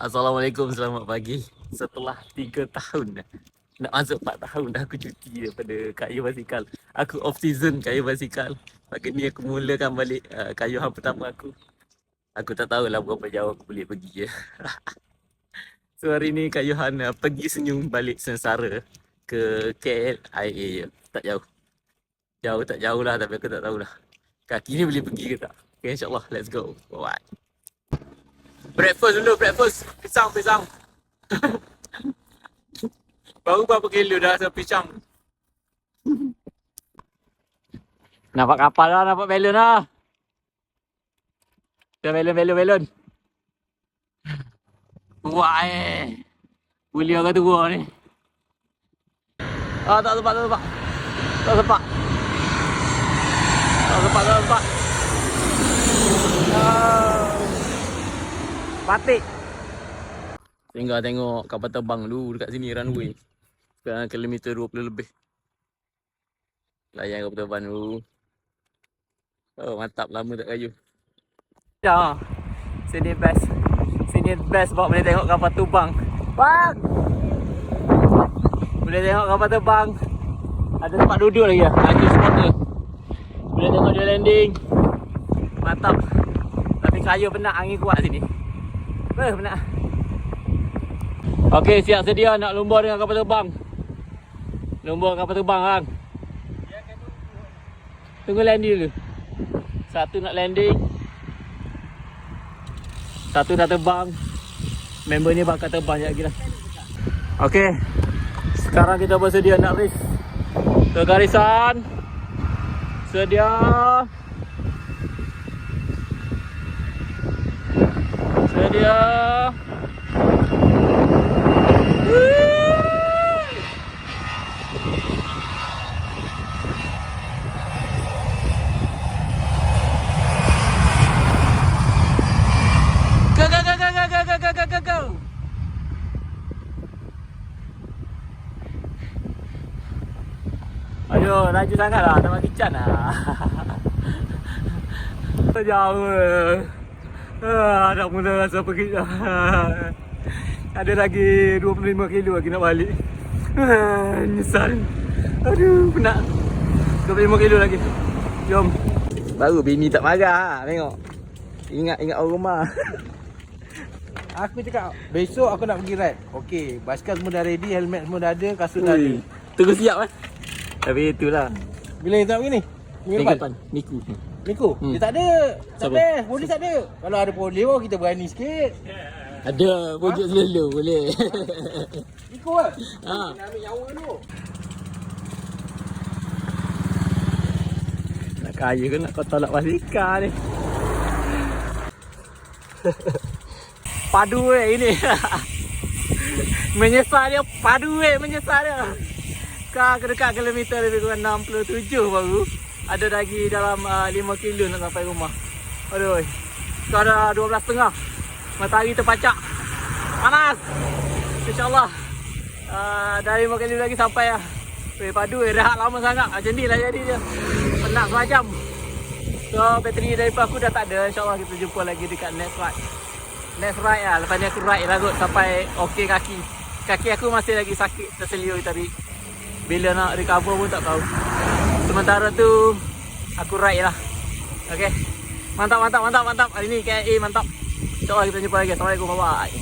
Assalamualaikum, selamat pagi. Setelah 3 tahun dah, nak masuk 4 tahun dah aku cuti daripada kayu basikal. Aku off season kayu basikal. Pagi ni aku mulakan balik kayuhan pertama aku. Aku tak tahulah berapa jauh aku boleh pergi je. So hari ni kayuhan pergi senyum balik Sengsara ke KLIA je. Tak jauh. Jauh tak jauh lah, tapi aku tak tahulah kaki ni boleh pergi ke tak. Okay, insyaAllah, let's go. Bye. Breakfast dulu, breakfast. Pisang. Baru berapa kilo dah rasa pisang. Nampak kapal lah, nampak balon lah. Balon. Wah boleh orang tua ni. Tak sempat. Batik. Tinggal tengok kapal terbang dulu dekat sini runway. Sekarang kilometer 20 lebih. Layan kapal terbang dulu. Oh mantap, lama tak kayu. Dah. Sini best bawa boleh tengok kapal terbang. Bang. Boleh tengok kapal terbang. Ada tempat duduk lagi lah. Lagi spotter. Boleh tengok dia landing. Mantap. Tapi kayu penat, angin kuat sini. Penat. Okey, siap sedia nak lumba dengan kapal terbang. Lumba kapal terbang hang. Tunggu landing dulu. Satu nak landing. Satu dah terbang. Member ni bakal terbang je lagi lah. Okey. Sekarang kita bersedia nak race. Ke garisan. Sedia. Go. Aduh, laju sangat lah, tak mati can lah. Jauh. Dah mula rasa pergi dah. Ada lagi 25 kilo lagi nak balik. Nyesal. Aduh, penat. 25 kilo lagi. Jom. Baru bini tak marah, tengok. Ingat orang rumah. Aku cakap, besok aku nak pergi ride. Okey, basikal semua dah ready, helmet semua dah ada, kasut dah ada. Tunggu siap kan? Tapi itulah. Bila kita nak pergi ni? Minggu depan? Miku. Dia tak ada. Tak Siapa? best, polis tak ada. Kalau ada polis, kita berani sikit. Ada, wujud selalu boleh. Miko lah. Ha. Kita ambil nyawa dulu. Nak kaya ke nak kau tolak basikal ni? Padu ini. Menyesal dia, menyesal dia. Kau dekat kilometer lebih kurang 67 baru. Ada lagi dalam 5 kilo nak sampai rumah. Aduh. Kau dah 12.30. Matahari terpacak. Panas. InsyaAllah. Dah 5 kilo lagi sampai lah. Padu rehat lama sangat. Macam ni lah jadi dia. Penat semacam. So bateri daripada aku dah tak ada. InsyaAllah kita jumpa lagi dekat next ride lah. Lepas ni aku ride lah kot sampai okey kaki. Kaki aku masih lagi sakit terseliur tadi. Bila nak recover pun tak tahu. Sementara tu aku ride lah. Okay. Mantap. Hari ni KIA mantap. InsyaAllah kita jumpa lagi. Assalamualaikum. Bye-bye.